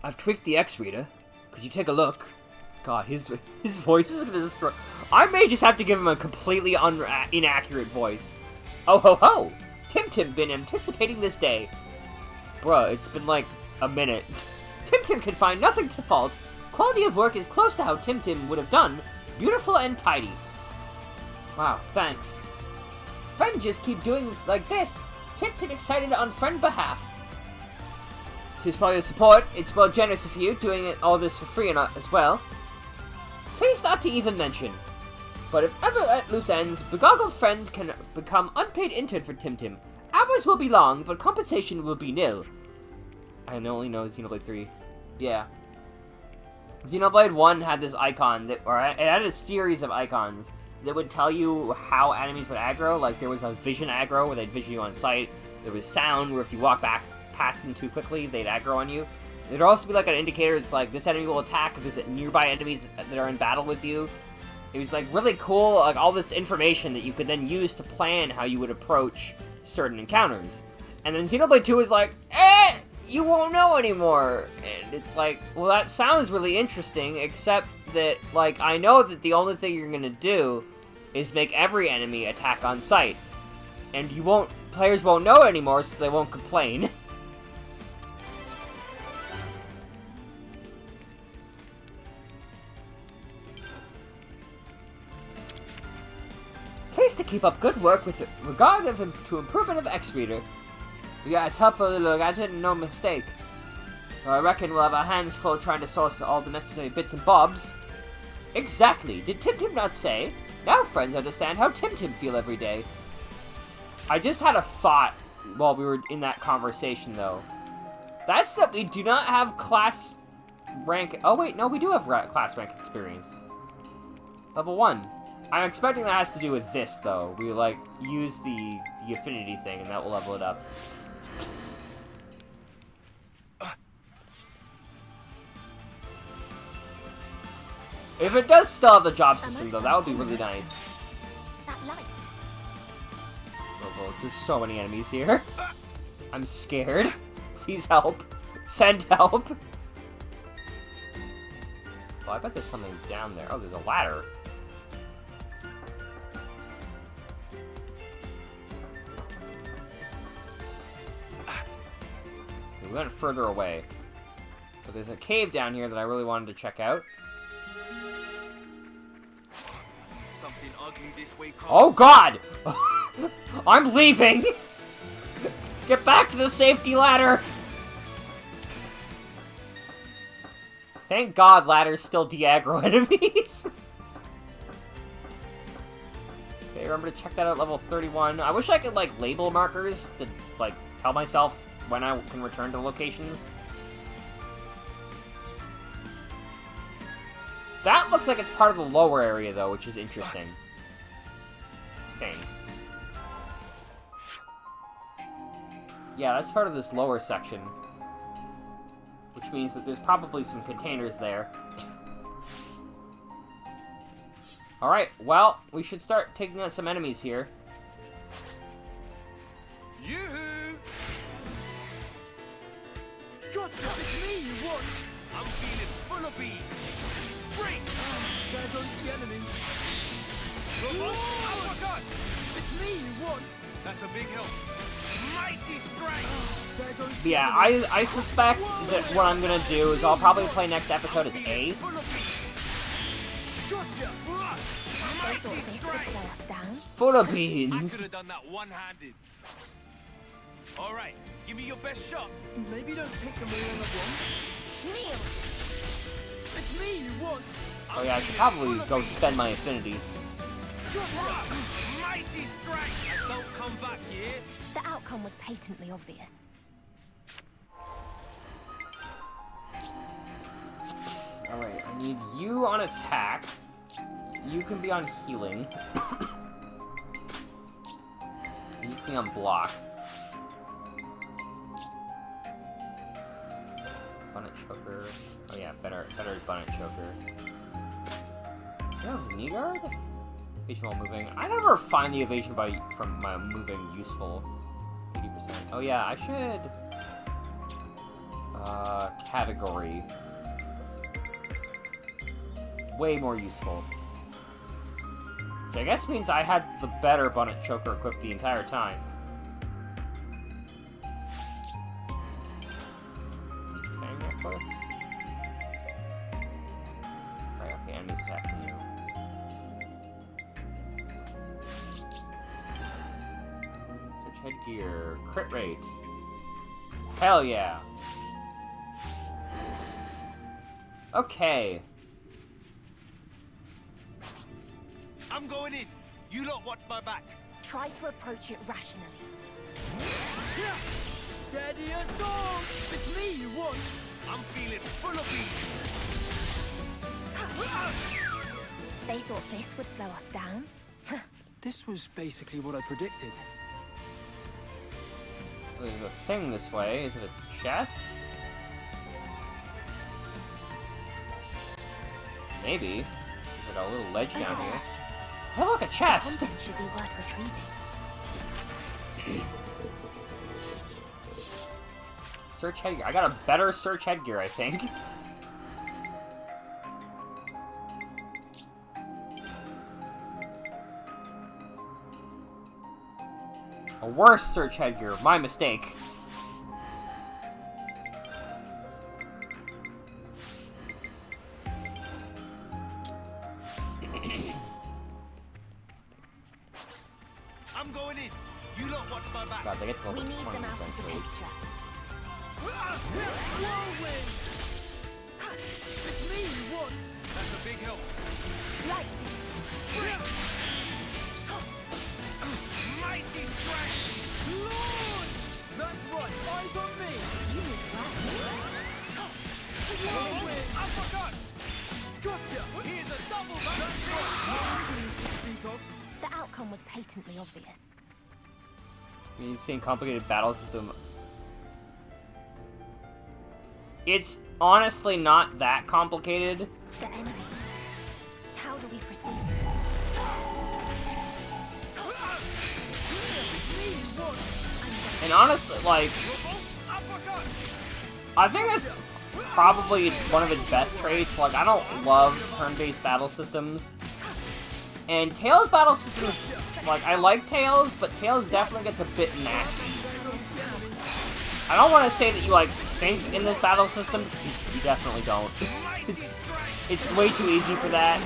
I've tweaked the X reader. Could you take a look? God, his voice is gonna destroy. I may just have to give him a completely inaccurate voice. Oh ho ho! Tim been anticipating this day. Bruh, it's been like a minute. Tim can find nothing to fault. Quality of work is close to how Tim would have done. Beautiful and tidy. Wow, thanks. Friend just keep doing like this. Tim excited on friend behalf. She's for your support. It's well generous of you, doing all this for free and as well. Please not to even mention. But if ever at loose ends, Begoggled Friend can become unpaid intern for Tim. Hours will be long, but compensation will be nil. I only know Xenoblade 3. Yeah. Xenoblade 1 had this icon, it had a series of icons that would tell you how enemies would aggro. Like, there was a vision aggro, where they'd vision you on sight. There was sound, where if you walk back past them too quickly, they'd aggro on you. There'd also be, like, an indicator that's like, this enemy will attack if there's nearby enemies that are in battle with you. It was, like, really cool, like, all this information that you could then use to plan how you would approach certain encounters. And then Xenoblade 2 is like, you won't know anymore. And it's like, well, that sounds really interesting, except that, like, I know that the only thing you're gonna do is make every enemy attack on sight. And players won't know anymore, so they won't complain. Pleased to keep up good work with regard to improvement of X-Reader. Yeah, it's helpful little gadget and no mistake. I reckon we'll have our hands full trying to source all the necessary bits and bobs. Exactly. Did Tim not say? Now friends understand how Tim feel every day. I just had a thought while we were in that conversation, though. That's that we do not have class rank... Oh, wait, no, we do have class rank experience. Level 1. I'm expecting that has to do with this, though. We, like, use the affinity thing, and that will level it up. If it does still have the job system, though, that would be really nice. That light. Oh, there's so many enemies here. I'm scared. Please help. Send help. Oh, I bet there's something down there. Oh, there's a ladder. We went further away. But there's a cave down here that I really wanted to check out. Something ugly this way, oh god! I'm leaving! Get back to the safety ladder! Thank god ladders still de-aggro enemies. Okay, remember to check that out at level 31. I wish I could, like, label markers to, like, tell myself when I can return to locations. That looks like it's part of the lower area, though, which is interesting. Thing. Yeah, that's part of this lower section. Which means that there's probably some containers there. Alright, well, we should start taking out some enemies here. Yoo-hoo! God, it's me you want! I'm feeling full of beans! Break! There goes the enemy! Oh my god! It's me you want! That's a big help! Mighty strike! Yeah, I suspect that what I'm gonna do is I'll probably play next episode as A. Full of beans! I could have done that one-handed. Alright, give me your best shot. Maybe don't take them all at once. Kneel. It's me you want. Oh yeah, I should probably go spend my affinity. Mighty strike! Don't come back here. The outcome was patently obvious. Alright, I need you on attack. You can be on healing. You can be on block. Bonnet choker. Oh yeah, better bonnet choker. Yeah, it was knee guard? Evasion while moving. I never find the evasion from my moving useful. 80%. Oh yeah, I should... Category. Way more useful. Which I guess means I had the better Bonnet Choker equipped the entire time. Fang necklace? Right, okay, enemies attacking you. Search headgear. Crit rate. Hell yeah. Okay. I'm going in. You lot watch my back. Try to approach it rationally. Steady as song! It's me you want! I'm feeling full of beans. They thought this would slow us down. This was basically what I predicted. There's a thing this way. Is it a chest? Maybe. Is it a little ledge down here? Oh, look, a chest! Content should be worth retrieving. Search headgear. I got a better search headgear, I think. A worse search headgear. My mistake. I'm going in. You lot watch my back. God, they get to We level need 20 them out of the eventually. picture. Whirlwind! It's me you want! That's a big help. Like Mighty strength. Lord! That's right, eyes on me! Whirlwind! Uppercut. Gotcha! Here's a double back. That's right! No need to speak of. the outcome was patently obvious. You've seen complicated battle system. It's honestly not that complicated. The enemy. How do we proceed? And honestly, like, Uppercut. I think that's probably one of its best traits. Like, I don't love turn-based battle systems. And Tails' battle systems, like, I like Tails, but Tails definitely gets a bit nasty. I don't want to say that you, like, think in this battle system, because you definitely don't. It's way too easy for that.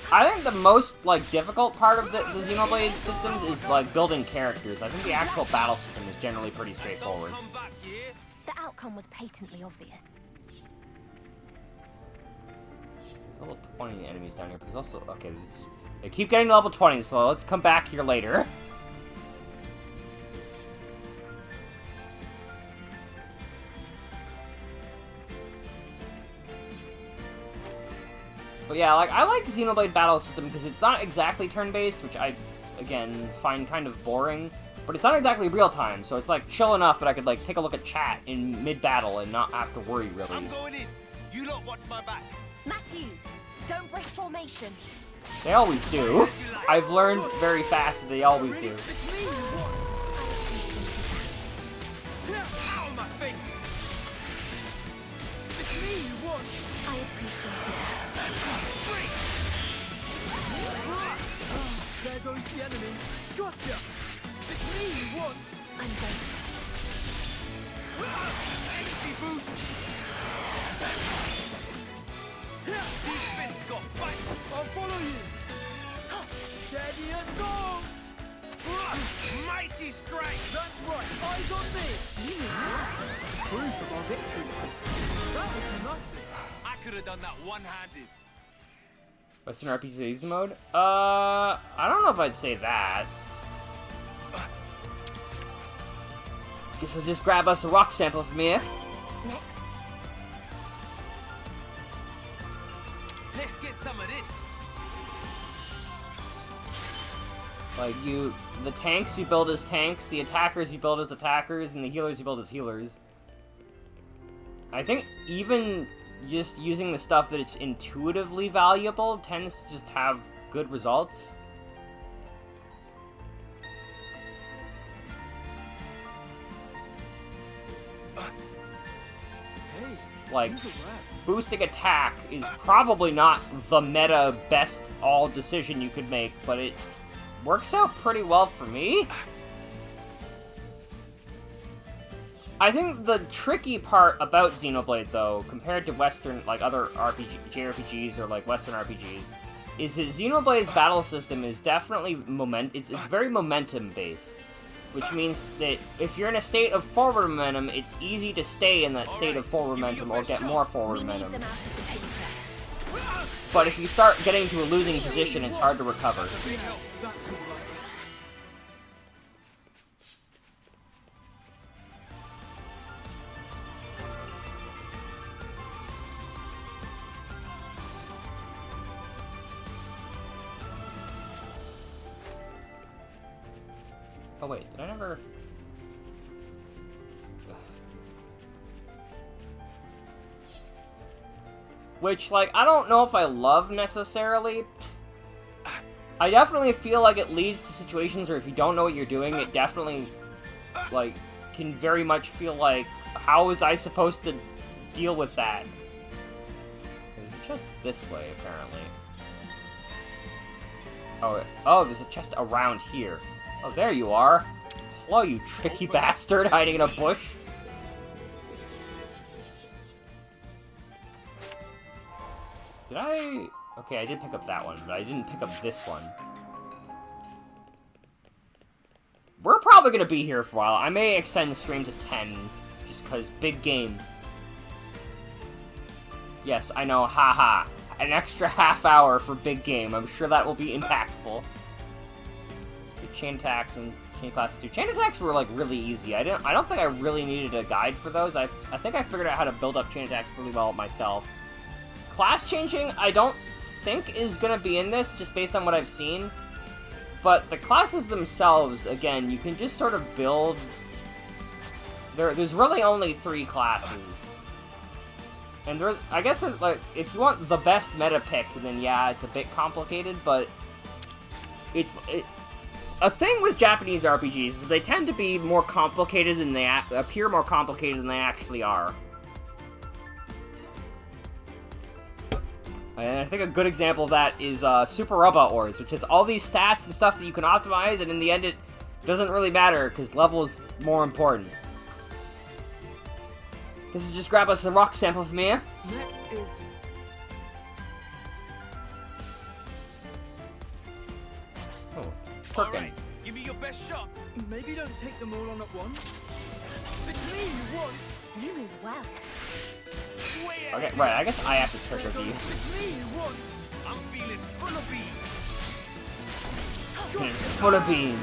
I think the most, like, difficult part of the Xenoblade systems is, like, building characters. I think the actual battle system is generally pretty straightforward. Come back, yeah? The outcome was patently obvious. Level 20 enemies down here, but there's also... Okay, they keep getting to level 20, so let's come back here later. But yeah, like, I like Xenoblade battle system because it's not exactly turn-based, which I, again, find kind of boring. But it's not exactly real-time, so it's, like, chill enough that I could, like, take a look at chat in mid-battle and not have to worry, really. I'm going in. You lot watch my back. Matthew, don't break formation. They always do. I've learned very fast that they always do. It's me you want! Ow, my face. It's me you want! I appreciate it. There goes the enemy! Gotcha! It's me you want! I'm going. Empty boost. These fists got bite. I'll follow you! Steady as song! Mighty strike. That's right, eyes on me! Proof of our victory! That was nothing! I could have done that one-handed. Western RPG easy mode? I don't know if I'd say that. Guess I'll just grab us a rock sample from here. Next. Let's get some of this. Like, the tanks you build as tanks, the attackers you build as attackers, and the healers you build as healers. I think even just using the stuff that it's intuitively valuable tends to just have good results. Hey, Like, these are rad. boosting attack is probably not the meta best all decision you could make, but it works out pretty well for me. I think the tricky part about Xenoblade, though, compared to Western, like, other JRPGs or, like, Western RPGs, is that Xenoblade's battle system is definitely it's very momentum-based. Which means that if you're in a state of forward momentum, it's easy to stay in that state of forward momentum or get more forward We need momentum. them out of the picture. But if you start getting to a losing position, it's hard to recover. That's all right. Oh wait, did I never... Which, like, I don't know if I love necessarily. I definitely feel like it leads to situations where if you don't know what you're doing, it definitely, like, can very much feel like, how was I supposed to deal with that? It's just this way, apparently. Oh, there's a chest around here. Oh, there you are. Hello, you tricky bastard hiding in a bush. Did I... Okay, I did pick up that one, but I didn't pick up this one. We're probably gonna be here for a while. I may extend the stream to 10, just because big game. Yes, I know, haha. An extra half hour for big game. I'm sure that will be impactful. The chain attacks and chain classes too. Chain attacks were like really easy. I don't think I really needed a guide for those. I think I figured out how to build up chain attacks really well myself. Class changing, I don't think is gonna be in this, just based on what I've seen. But the classes themselves, again, you can just sort of build... There's really only 3 classes. And there's, I guess, like, if you want the best meta pick, then yeah, it's a bit complicated, but a thing with Japanese RPGs is they tend to be more complicated than they appear more complicated than they actually are. And I think a good example of that is Super Robot Wars, which has all these stats and stuff that you can optimize, and in the end it doesn't really matter, because level is more important. This is just grab us a rock sample from here. Next is... Oh, All Perkin. right, give me your best shot. Maybe don't take them all on at once. It's me you want. You move well. Way Okay, ahead. right, I guess I have to trigger the... It's me you want. I'm feeling full of beans. full of beans.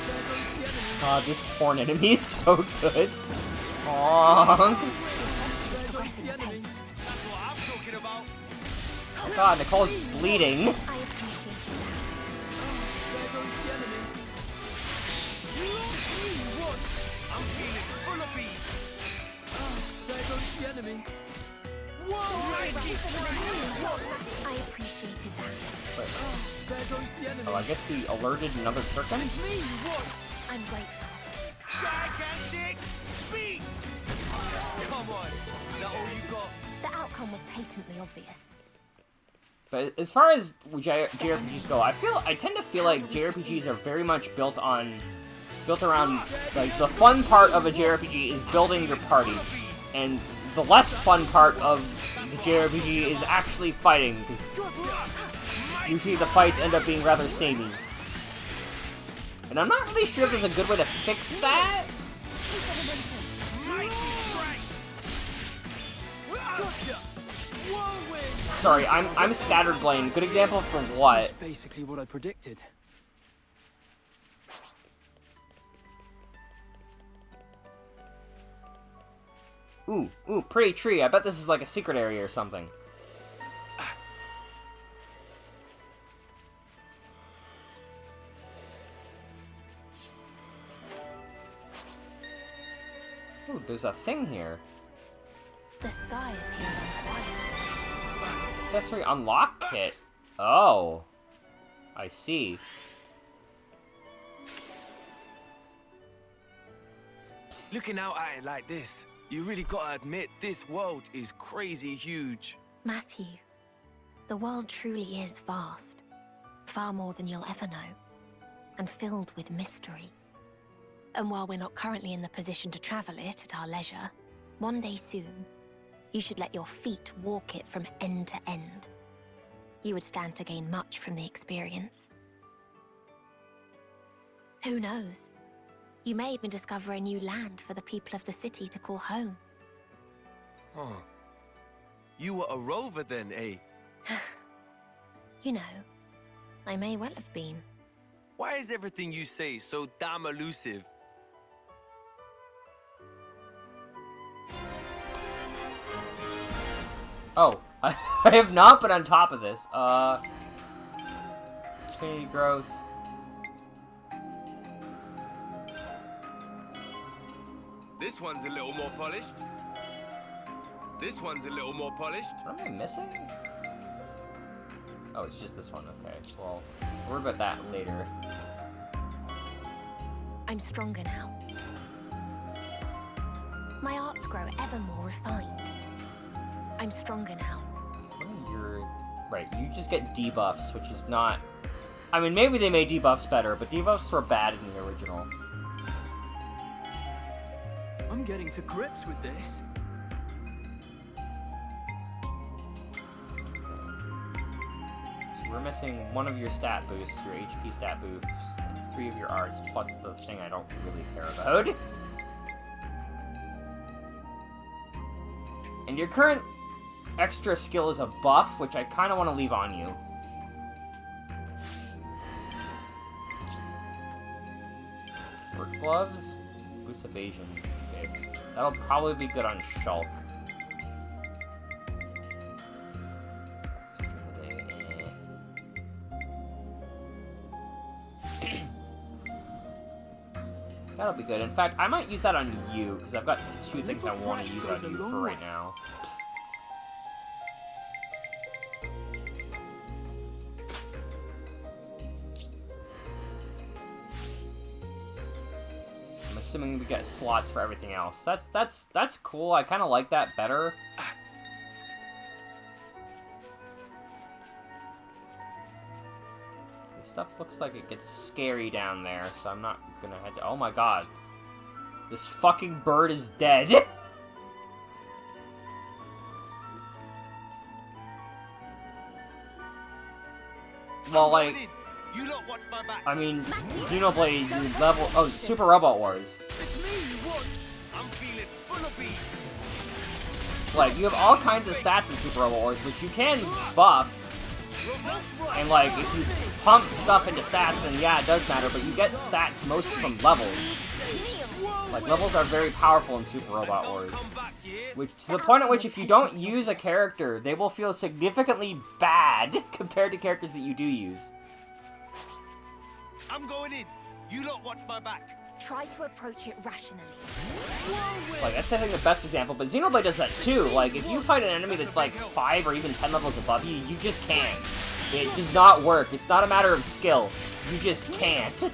There goes the enemy. God, this corn enemy is so good. Honk. There goes Progressing the at enemy. pace. That's what I'm talking about. Oh God, Nicole's bleeding. I appreciate that. There goes the enemy. It's me you want. I'm feeling full of beans. There goes the enemy. Right, I appreciated that. There goes the enemy. Oh, I guess we alerted another Turkin? It's me you want. I'm grateful. gigantic beans. Come on, is that all you got? The outcome was patently obvious. But as far as JRPGs go, I tend to feel like JRPGs are very much built around, like, the fun part of a JRPG is building your party, and the less fun part of the JRPG is actually fighting, because usually the fights end up being rather samey. And I'm not really sure if there's a good way to fix that. Gotcha. Whirlwind. Sorry, I'm Scattered Good example for what? That's basically what I predicted. Ooh, pretty tree. I bet this is like a secret area or something. Ooh, there's a thing here. The sky appears unquiet. Accessory unlock kit. Oh. I see. Looking out at it like this, you really gotta admit this world is crazy huge. Matthew, the world truly is vast. Far more than you'll ever know. And filled with mystery. And while we're not currently in the position to travel it at our leisure, one day soon, you should let your feet walk it from end to end. You would stand to gain much from the experience. Who knows? You may even discover a new land for the people of the city to call home. Huh. You were a rover then, eh? You know, I may well have been. Why is everything you say so damn elusive? Oh, I have not been on top of this. Community growth. This one's a little more polished. This one's a little more polished. What am I missing? Oh, it's just this one. Okay, well, we'll worry about that later. I'm stronger now. My arts grow ever more refined. I'm stronger now. What are your... Right, you just get debuffs, which is not... I mean, maybe they made debuffs better, but debuffs were bad in the original. I'm getting to grips with this. So we're missing one of your stat boosts, your HP stat boosts, and 3 of your arts, plus the thing I don't really care about. And your current extra skill is a buff, which I kind of want to leave on you. Work gloves, boost evasion. Okay. That'll probably be good on Shulk. That'll be good. In fact, I might use that on you, because I've got 2 things I want to use on you for right now. I'm assuming we get slots for everything else. That's cool. I kind of like that better. Stuff looks like it gets scary down there, so I'm not gonna head to... Oh my god. This fucking bird is dead. Well, like... You lot watch my back. I mean, Xenoblade, you level... Oh, Super Robot Wars. It's me you want. I'm feeling full of beats. Like, you have all kinds of stats in Super Robot Wars, which you can buff. And, like, if you pump stuff into stats, then yeah, it does matter, but you get stats mostly from levels. Like, levels are very powerful in Super Robot Wars. Which, to the point at which if you don't use a character, they will feel significantly bad compared to characters that you do use. I'm going in. You lot watch my back. Try to approach it rationally. Like, that's, I think, the best example, but Xenoblade does that too. Like, if you fight an enemy that's like 5 or even 10 levels above you, you just can't. It does not work. It's not a matter of skill. You just can't.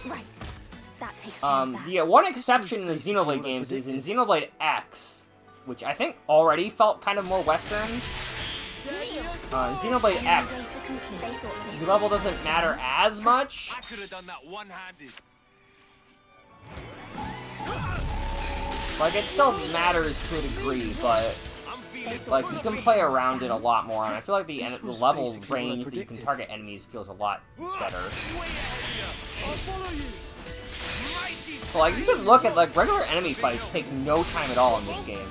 Right. That takes care of that. The one exception in the Xenoblade games is in Xenoblade X, which I think already felt kind of more Western. Xenoblade X, your level doesn't matter as much. I could have done that one-handed. Like, it still matters to a degree, but like, you can play around it a lot more, and I feel like the level range that you can target enemies feels a lot better. So, like, you can look at, like, regular enemy fights take no time at all in this game.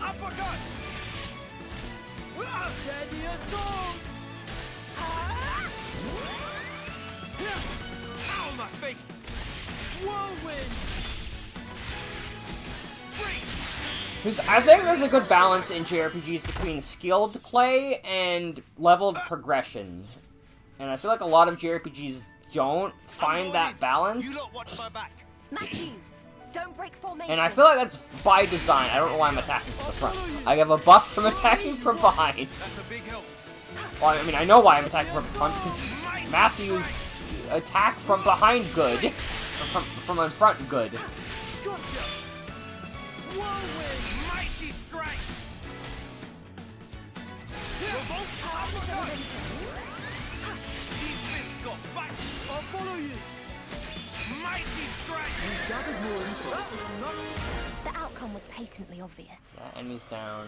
Ow, my face! Whirlwind! Because I think there's a good balance in JRPGs between skilled play and leveled progression. And I feel like a lot of JRPGs don't find that balance. You lot watch my back. Matthew, don't break formation. And I feel like that's by design. I don't know why I'm attacking from the front. I have a buff from attacking from behind. That's a big help. Well, I mean, I know why I'm attacking from the front, because Matthew's attack from behind good. Or from in front good. Gotcha! Whirlwind! Mighty strike! Revolt uppercut! These fists got back! I'll follow you. Mighty strike! We've gathered more info. That was not... The outcome was patently obvious. That enemy's down.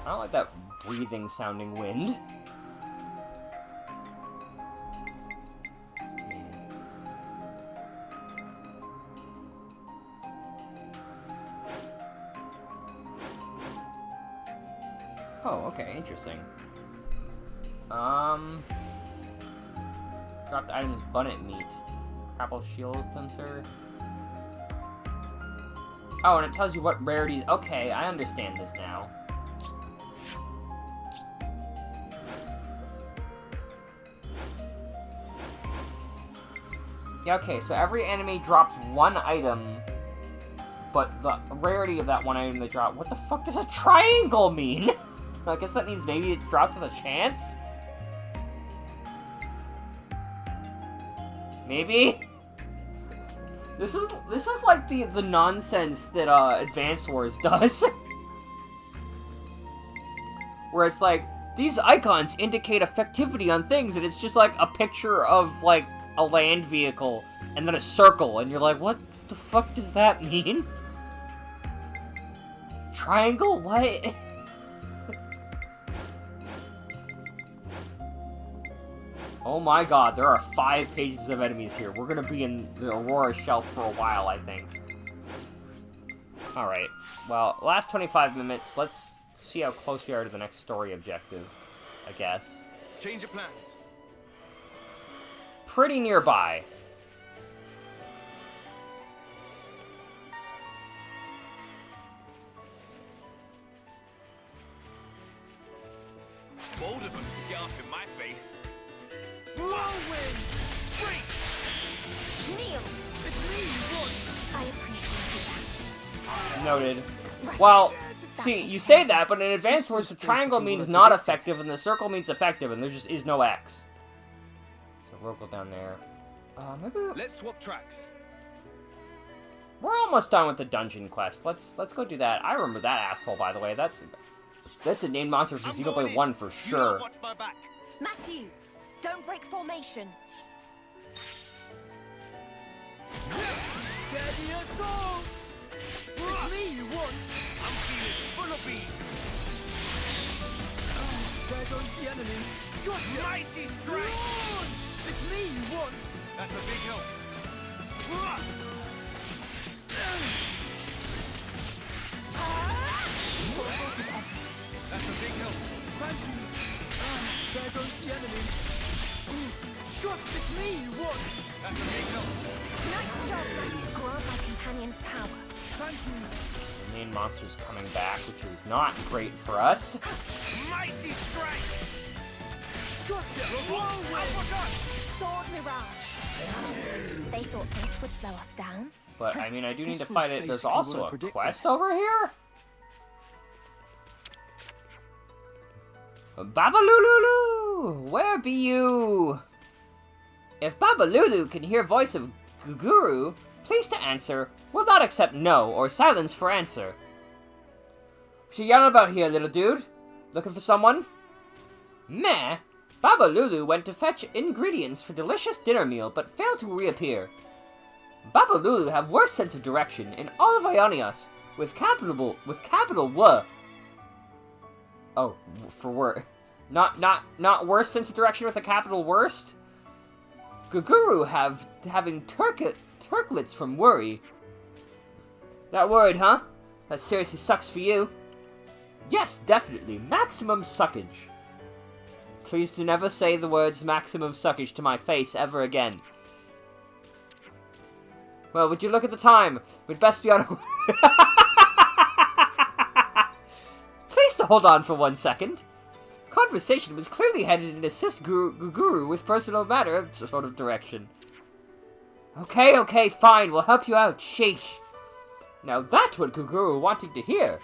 I don't like that breathing sounding wind. Oh, okay, interesting. Dropped items, bunnet meat. Grapple shield pincer. Oh, and it tells you what rarities. Okay, I understand this now. Yeah, okay, so every enemy drops one item, but the rarity of that one item they drop. What the fuck does a triangle mean? I guess that means maybe it drops with a chance? Maybe? This is like the nonsense that Advance Wars does. Where it's like, these icons indicate effectivity on things, and it's just like a picture of like a land vehicle and then a circle, and you're like, what the fuck does that mean? Triangle? What? Oh my god, there are 5 pages of enemies here. We're gonna be in the Aurora Shelf for a while, I think. Alright, well, last 25 minutes, let's see how close we are to the next story objective, I guess. Change of plans. Pretty nearby. Bold of them to get up in my face. Whirlwind! Break! Kneel! It's me you want! I appreciate that. Noted. Right. Well, see, you say that, but in Advance Wars, the triangle means not effective, and the circle means effective, and there just is no X. So we'll go down there. Maybe Let's swap tracks. we're almost done with the dungeon quest. Let's go do that. I remember that asshole, by the way. That's a named monster from I'm going Xenoblade in. 1 for You sure. watch my back. Matthew, don't break formation. Steady assault! It's me you want. I'm feeling full of beans. There goes the enemy. Gotcha! Mighty strike! Run! It's me you want. That's a big help. That's a big help. Thank you. There goes the enemy. God, it's me you want. That's a big help. Nice job. Grant my companion's power. Thank you. The main monster's coming back, which is not great for us. Mighty strike! Gotcha! Whirlwind! Uppercut! Sword mirage. They thought this would slow us down. But, I mean, I do need to This was fight it. There's basically also what I a predicted. quest over here? Babalulu! Where be you? If Babalulu can hear voice of Guguru, please to answer, will not accept no or silence for answer. What you yelling about here, little dude? Looking for someone? Meh. Babalulu went to fetch ingredients for delicious dinner meal, but failed to reappear. Babalulu have worse sense of direction in all of Ionios, with capital W. Oh, for word. Not worse sense of direction with a capital worst? Guguru having turklets from worry. Not worried, huh? That seriously sucks for you. Yes, definitely. Maximum suckage. Please do never say the words maximum suckage to my face ever again. Well, would you look at the time? We'd best be on... Please to hold on for 1 second. Conversation was clearly headed in assist Guguru with personal matter sort of direction. Okay, fine, we'll help you out, sheesh. Now that's what Guguru wanted to hear.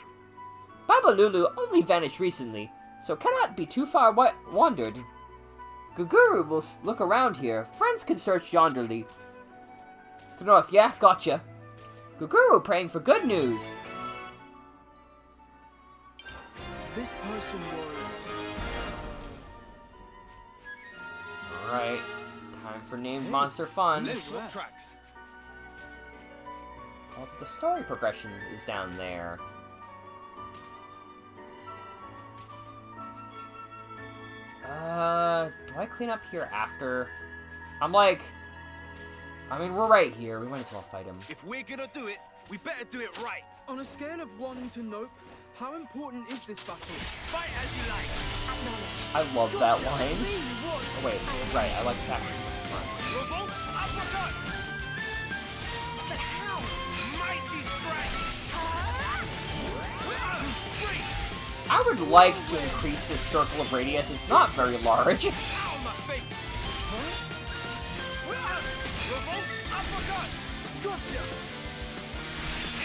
Babalulu only vanished recently, so cannot be too far wandered. Guguru will look around here. Friends can search yonderly. To the north, yeah? Gotcha. Guguru praying for good news. This person was... Alright. Time for named monster fun. Let's swap tracks. Well, the story progression is down there. Do I clean up here after? I'm like... I mean, we're right here. We might as well fight him. If we're gonna do it, we better do it right. On a scale of 1 to nope, how important is this battle? Fight as you like. I love that line. Me, what? Oh, wait, right, I like that. Revolt, uppercut. But how? Mighty strike. Free. I would like to increase this circle of radius. It's not very large. Ow, my face. Revolt, uppercut. Gotcha!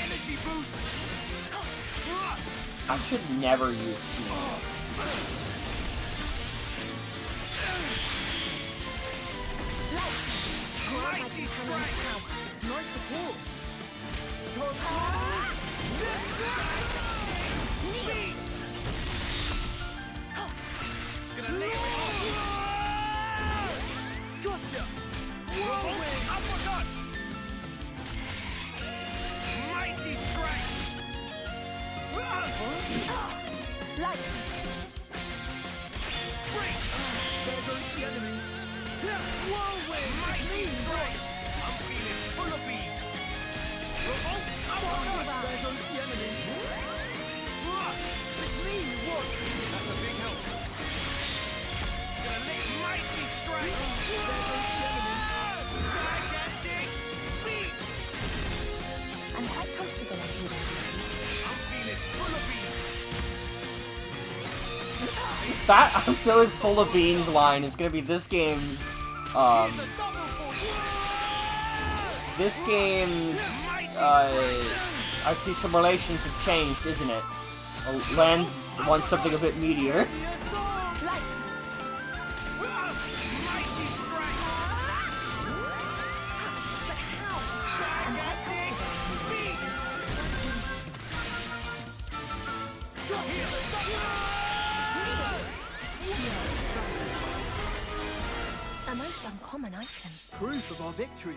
Energy boost. I should never use speed. Mighty strike. Nice support! Speed. Gonna lay it off. Gotcha! Revolt, uppercut. Mighty strike. Light! Break. There goes the enemy! Whirlwind. Mighty strike. I'm feeling full of beans. Revolt, uppercut. There goes the enemy! It's me, what? That's a big help. Gonna lay mighty strike. Gigantic beat. I'm quite comfortable at you. I'm feeling full of beans. That I'm feeling full of beans line is gonna be this game's, It's a double for this game's, I see some relations have changed, isn't it? Lands wants something a bit meatier. Light! mighty strike. But how? I'm quite comfortable. Beat. A most uncommon item. Proof of our victories.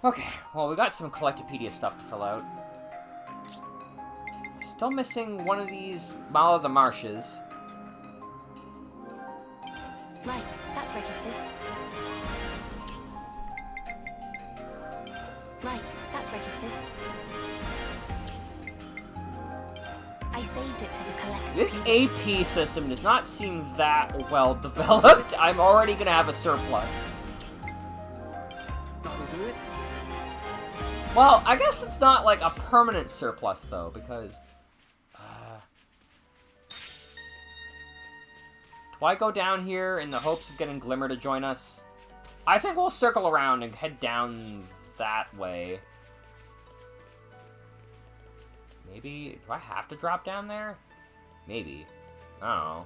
Okay, well, we got some Collectopedia stuff to fill out. Still missing one of these Mile of the Marshes. Right, that's registered. Right, that's registered. I saved it to the collector. This AP system does not seem that well developed. I'm already gonna have a surplus. That'll do it. Well, I guess it's not like a permanent surplus though, because... do I go down here in the hopes of getting Glimmer to join us? I think we'll circle around and head down that way. Maybe... do I have to drop down there? Maybe. I don't know.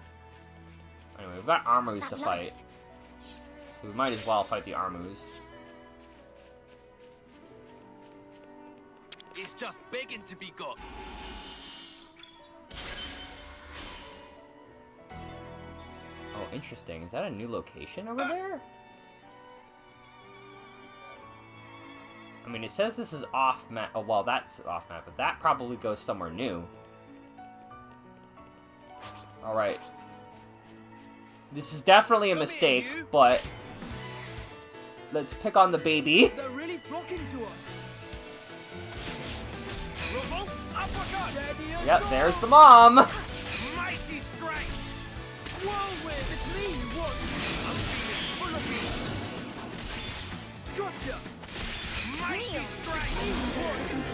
Anyway, we've got Armus to fight. So we might as well fight the Armus. It's just begging to be got. Oh, interesting. Is that a new location over there? I mean, it says this is off-map. Oh, well, that's off-map, but that probably goes somewhere new. Alright. This is definitely a mistake, but... let's pick on the baby. They're really flocking to us. Revolt, uppercut. Ready or Yep, not? there's the mom. Mighty strike. Whirlwind, it's me, what? I'm feeling full of beans. Gotcha! Mighty strike.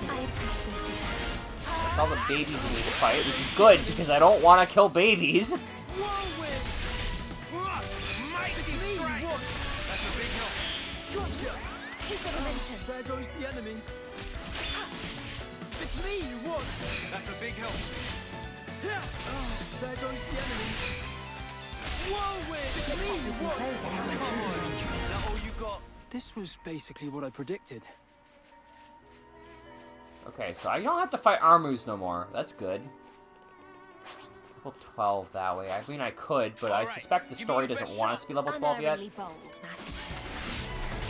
I appreciate it. That's all the babies we need to fight, which is good, because I don't want to kill babies. Whirlwind! Mighty strike. What? That's a big help. Gotcha! Keep the momentum. There goes the enemy. It's me, what? That's a big help. Yeah. There goes the enemy. Whirlwind! It's me you want! Close the hell Come on! Is that all you got? This was basically what I predicted. Okay, so I don't have to fight Armus no more. That's good. Level 12 that way. I mean, I could, but I Alright, suspect the give me story your best doesn't want us shot. to be level 12 yet. Unerringly bold, Matthew.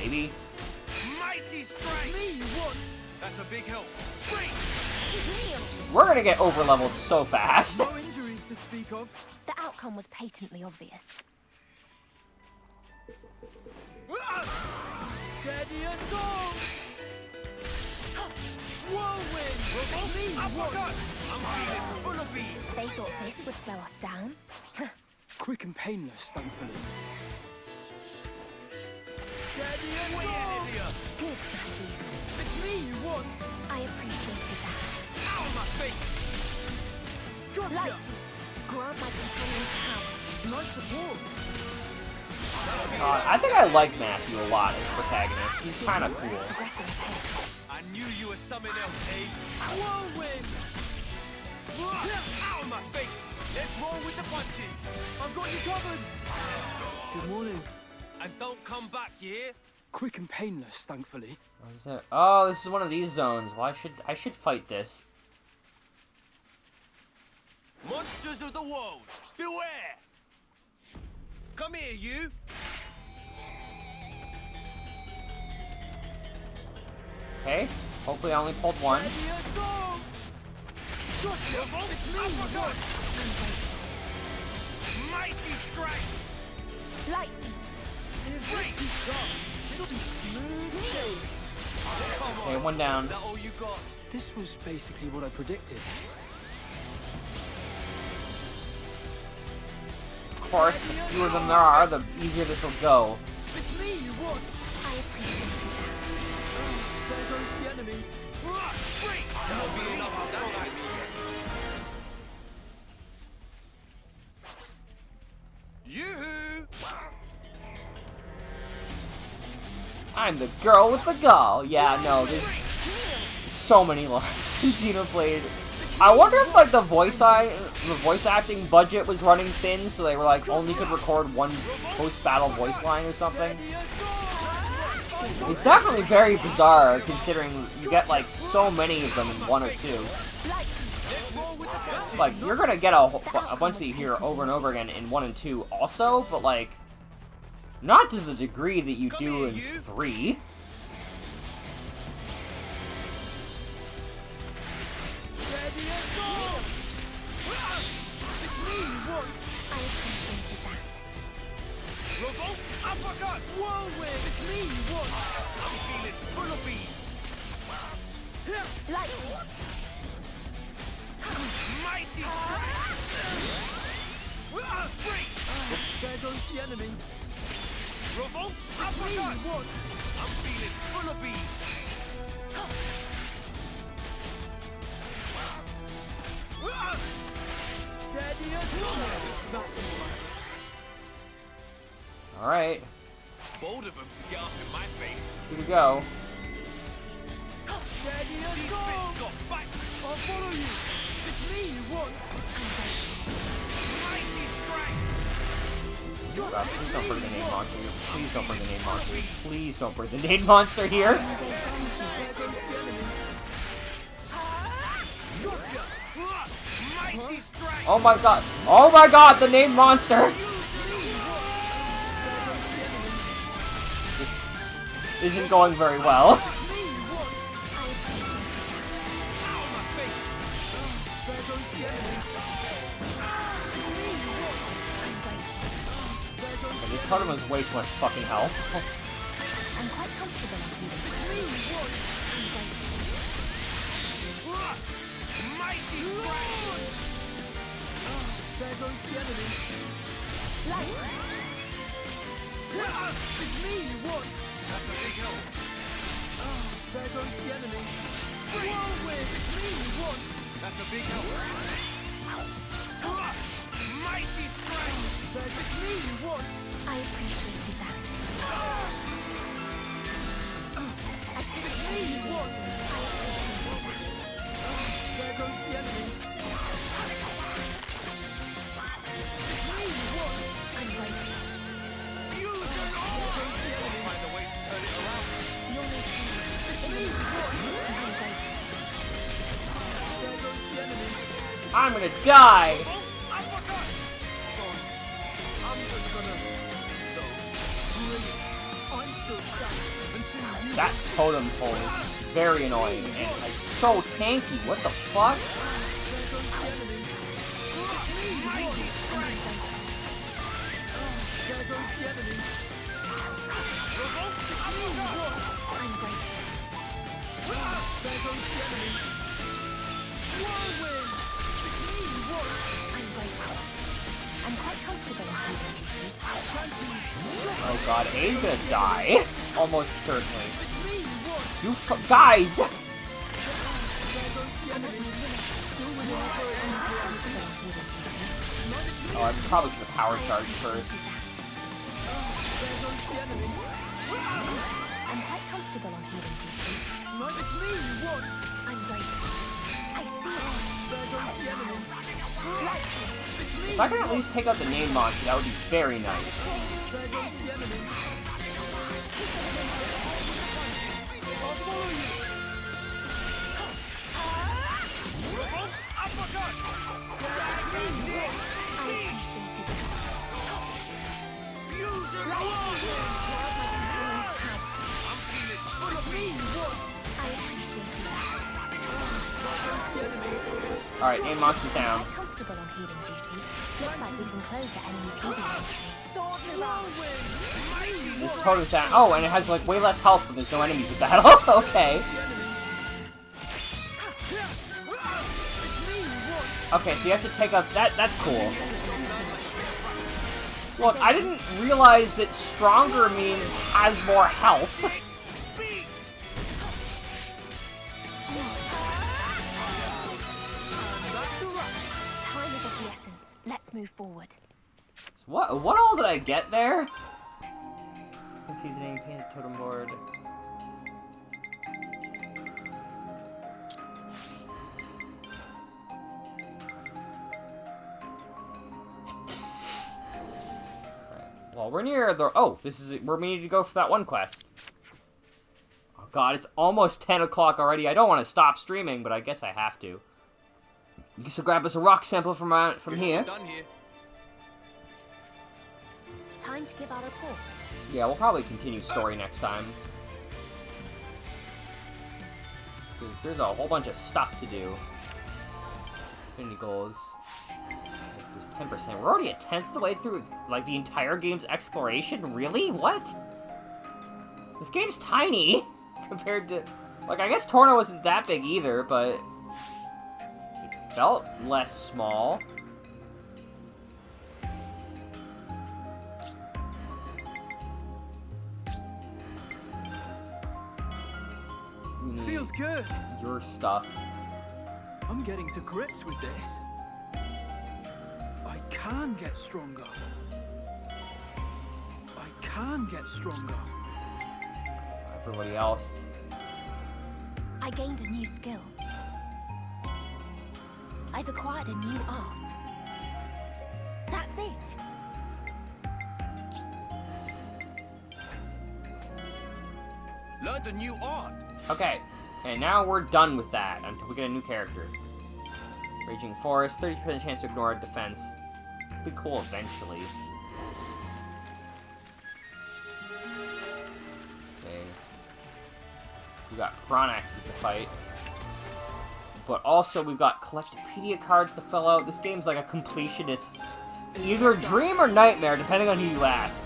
Maybe. Mighty strike! Me you want? That's a big help. Break! We're gonna get over-leveled so fast. No injuries to speak of. The outcome was patently obvious. Steady as gold. Whirlwind! Me you want? Uppercut! I'm feeling full of beans. They thought this would slow us down. Quick and painless, thankfully. Steady as Way gold. ahead of you. Good, Matthew. It's me you want? I appreciated that. Ow, my face! Gotcha. Like, grant my companion's power. Nice support. I think I like Matthew a lot as protagonist. He's kind of cool. Progressing ahead. I knew you were something else, eh? Whirlwind! Ow, my face! Let's roll with the punches. I've got you covered. Good morning. And don't come back, yeah? Quick and painless, thankfully. What is it? Oh, this is one of these zones. Well, I should fight this. Monsters of the world, beware! Come here, you! Okay. Hopefully, I only pulled one. Steady as gold. Gotcha. It's me you want? Mighty strike! Light. Break! It'll be smooth sailing. Come on. Okay, one down. Is that all you got? This was basically what I predicted. Of course, the fewer of them there are, the easier this will go. It's me you want? I appreciated that. There goes the enemy. Break! That'll be enough of that idea. Yoo-hoo! I'm the girl with the gall. Yeah, no, there's so many lines in Xenoblade. I wonder if like the voice acting budget was running thin, so they were like only could record one post-battle voice line or something. It's definitely very bizarre considering you get like so many of them in one or two. Like you're gonna get a bunch that you hear over and over again in 1 and 2 also, but like not to the degree that you do in 3. Steady as gold. It's me you want? I appreciated that. Revolt! Uppercut! Whirlwind! It's me you want? I'm feeling full of beans. Light. Mighty strike! Break! There goes the enemy. Revolt! Me Uppercut! you want? I'm feeling full of beans. Steady as gold. That's Alright, Bold of them to get up in my face. here we go. steady as These gold. fists got back. I'll follow you. It's me you want? Mighty strike! God, please don't bring the name monster here. Please don't bring the name monster here. Please don't bring the name monster here. There goes the enemy. Gotcha. Mighty strike! Oh my god. Oh my god, the name monster! This isn't going very well. Me you want? Ow, my face! There goes the enemy. Me you want? There goes This totem has way too much fucking health. I'm quite comfortable with you. me you want? Mighty strike! There goes the enemy. Light. It's me you want? That's a big help. There goes the enemy. Whirlwind! It's me you want? That's a big help. Mighty strike! It's me you want? I appreciated that. It's me you want? There goes the enemy. It's me you want? I'm I'm gonna die! Oh, I forgot! Son, I'm just gonna... No. Brilliant. I'm still stuck. Until you... That totem pole is very annoying and like so tanky. What the fuck? There goes the enemy. I'm grateful. There goes the enemy. Whirlwind! It's me you want. I'm grateful. I'm quite comfortable in keeping duty. Oh god, A's gonna die. Almost certainly. It's me you want. You guys! There goes the enemy. I'm quite comfortable in keeping duty. Oh, I probably should have power charged first. There goes the enemy. I'm quite comfortable on healing duty. No, it's me you want. I'm grateful. I see it. There goes the enemy. It's me. If I can at least take out the name monster, that would be very nice. There goes the enemy. I'll follow you. I forgot. I appreciated it. Fusion whirlwind. I'm feeling full of me. I appreciated it. Alright, name monster's down. Quite comfortable on healing duty. Looks like we can close the enemy PD entry. Sword around. This totem's down. Oh, and it has like way less health when there's no enemies in battle. Okay. Okay, so you have to take up that. That's cool. Look, I didn't realize that stronger means has more health. Time is of the essence. Let's move forward. What all did I get there? Seasoning, paint totem board. Well, we're near the... Oh, this is where we need to go for that one quest. Oh god, it's almost 10 o'clock already. I don't want to stop streaming, but I guess I have to. You can still grab us a rock sample from here. Done here. Time to give our report. Yeah, we'll probably continue story next time. Because there's a whole bunch of stuff to do. Infinity goals. There's 10%. We're already a tenth of the way through, like, the entire game's exploration? Really? What? This game's tiny compared to... Like, I guess Torno wasn't that big either, but... It felt less small. Feels good. Your stuff. I'm getting to grips with this. I can get stronger. I can get stronger. Everybody else. I gained a new skill. I've acquired a new art. That's it. Learned a new art. Okay, and now we're done with that until we get a new character. Raging Forest, 30% chance to ignore defense. Be cool eventually. Okay. We got Chronaxes to fight. But also we've got Collectopedia cards to fill out. This game's like a completionist. Either a dream or nightmare, depending on who you ask.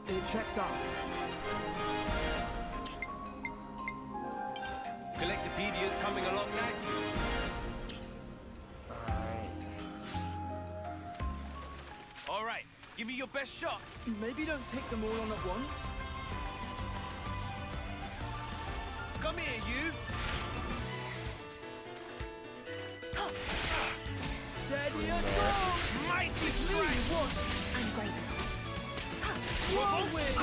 It checks out. Collectopedia's coming along nicely. Alright, give me your best shot. Maybe don't take them all on at once. Come here, you. Steady as gold. Mighty strike. I'm grateful. Whirlwind.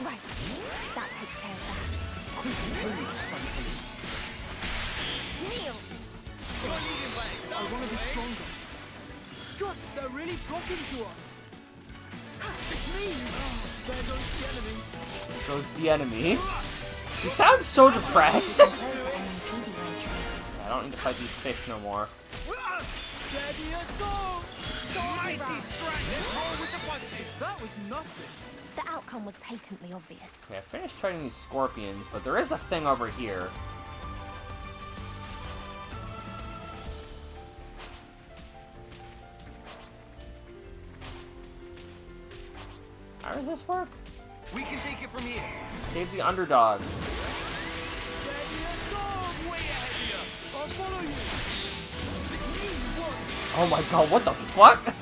Right. That takes care of that. Kneel! I want to be stronger. God, they're really flocking to us. It's me. There goes the enemy. There goes the enemy. He sounds so depressed. Close the enemy PD entry. don't need to fight these fish no more. Steady as go! Mighty strike. Let's roll with the punches. That was nothing. The outcome was patently obvious. Okay, I finished fighting these scorpions, but there is a thing over here. How does this work? We can take it from here. Save the underdog. Steady as go! Way ahead of you. I'll follow you. Oh my god, what the fuck?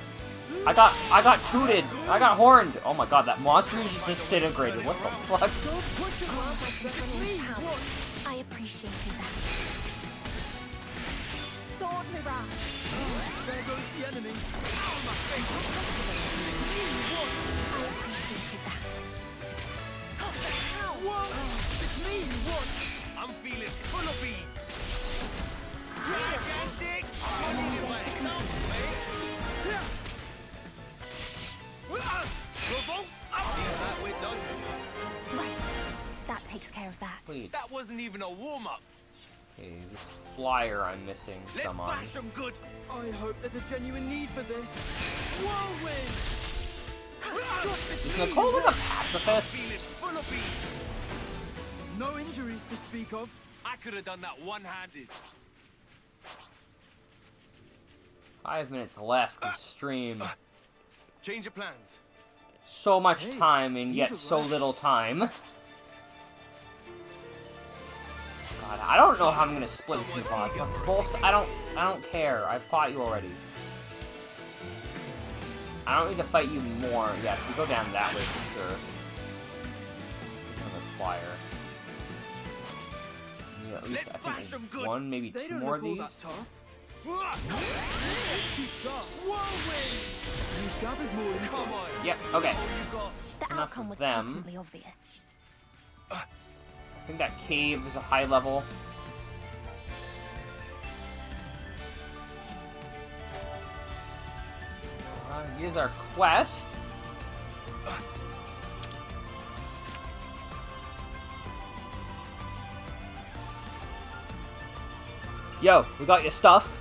I got tooted. I got horned. Oh my god, that monster is just disintegrated. What the fuck? Don't push it, man. Please, what? I appreciated that. Sword mirage. There goes the enemy. I appreciated that. Whoa! It's me you want. I'm feeling full of beats. Gigantic. I need it by example, mate. Revolt. I feel that we're done. Right. That takes care of that. Wait, That wasn't even a warm-up. okay, this flyer I'm missing Let's some on. bash them good. I hope there's a genuine need for this. Whirlwind! Is Nicole like a pacifist? Feeling full of beats. No injuries to speak of. I could have done that one-handed. 5 minutes left of stream. Change of plans. So much Hey, time and these yet are so rushed. little time. God, I don't know how I'm gonna split this in VOD. Both, I don't care. I fought you already. I don't need to fight you more. Yes, we go down that way for sure. Another flyer. Yeah, at least Let's I bash think them good. one, maybe They two don't more look of all these. that tough. Keeps up. Whirlwind! You've gathered more info. Come on. Yep. Okay. All you got. The Enough outcome of was them. patently obvious. I think that cave is a high level. Here's our quest. Yo, we got your stuff.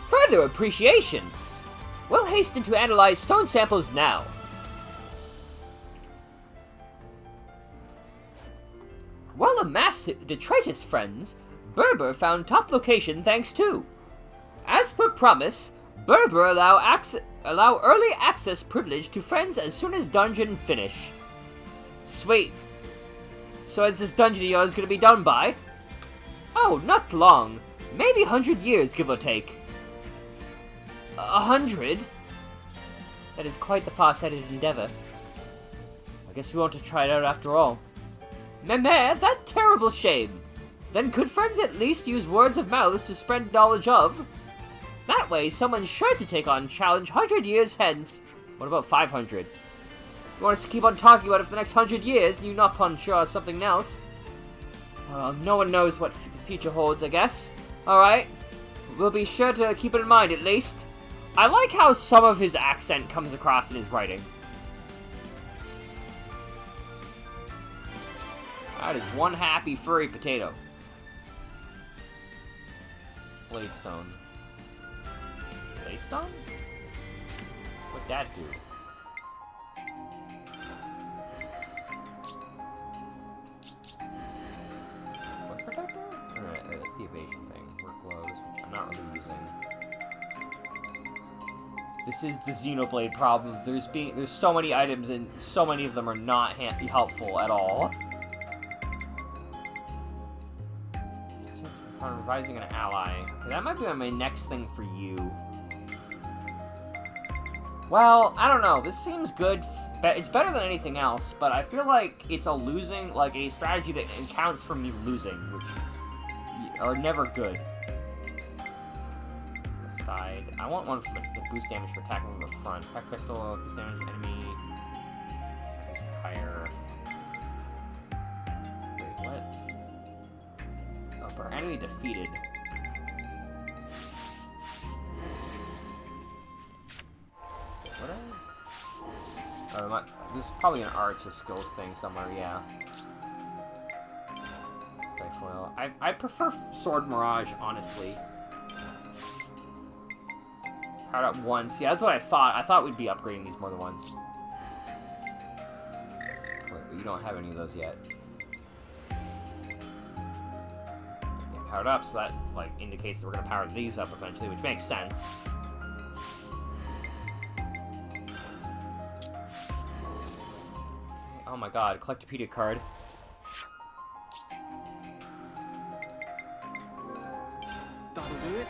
Further appreciation. We'll hasten to analyze stone samples now. Well amassed detritus, friends. Berber found top location thanks to. As per promise, Berber allow early access privilege to friends as soon as dungeon finish. Sweet. So is this dungeon of yours gonna be done by? Oh, not long. Maybe 100 years, give or take. 100? That is quite the far-sighted endeavor. I guess we want to try it out after all. Meh, that terrible shame. Then could friends at least use words of mouth to spread knowledge of? That way, someone's sure to take on challenge 100 years hence. What about 500? You want us to keep on talking about it for the next 100 years, and you not punch something else? Well, no one knows what the future holds, I guess. Alright. We'll be sure to keep it in mind, at least. I like how some of his accent comes across in his writing. That is one happy furry potato. Bladestone. Bladestone? What'd that do? What protector? Alright, that's the evasion thing. Workflows, which I'm not really using. This is the Xenoblade problem. There's so many items and so many of them are not helpful at all. On revising an ally. Okay, that might be my next thing for you. Well, I don't know. This seems good. It's better than anything else, but I feel like it's a strategy that accounts for me losing, which are never good. The side. I want one for the boost damage for attacking from the front. Pack crystal, boost damage, enemy. Increase higher. Wait, what? Our enemy defeated. What? There's probably an arts or skills thing somewhere, yeah. This guy foil. I prefer Sword Mirage, honestly. Powered up once. Yeah, that's what I thought. I thought we'd be upgrading these more than once. Wait, but you don't have any of those yet. Yeah, powered up, so that, like, indicates that we're gonna power these up eventually, which makes sense. Oh my god, Collectopedia card. That'll do it.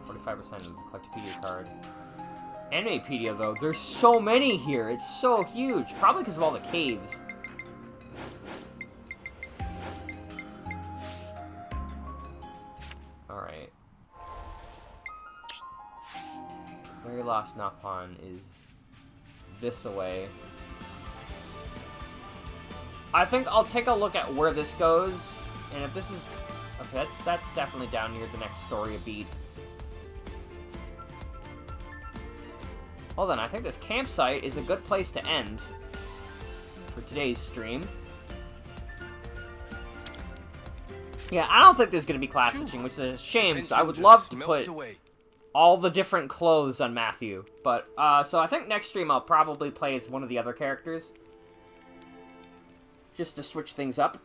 45% of the Collectopedia card. Animepedia, though, there's so many here. It's so huge. Probably because of all the caves. Alright. Very Last Napon is this away. I think I'll take a look at where this goes, and if this is... Okay, that's definitely down near the next story a beat. Well then, I think this campsite is a good place to end for today's stream. Yeah, I don't think there's going to be class switching, which is a shame, because I would love to put all the different clothes on Matthew. But, so I think next stream I'll probably play as one of the other characters. Just to switch things up.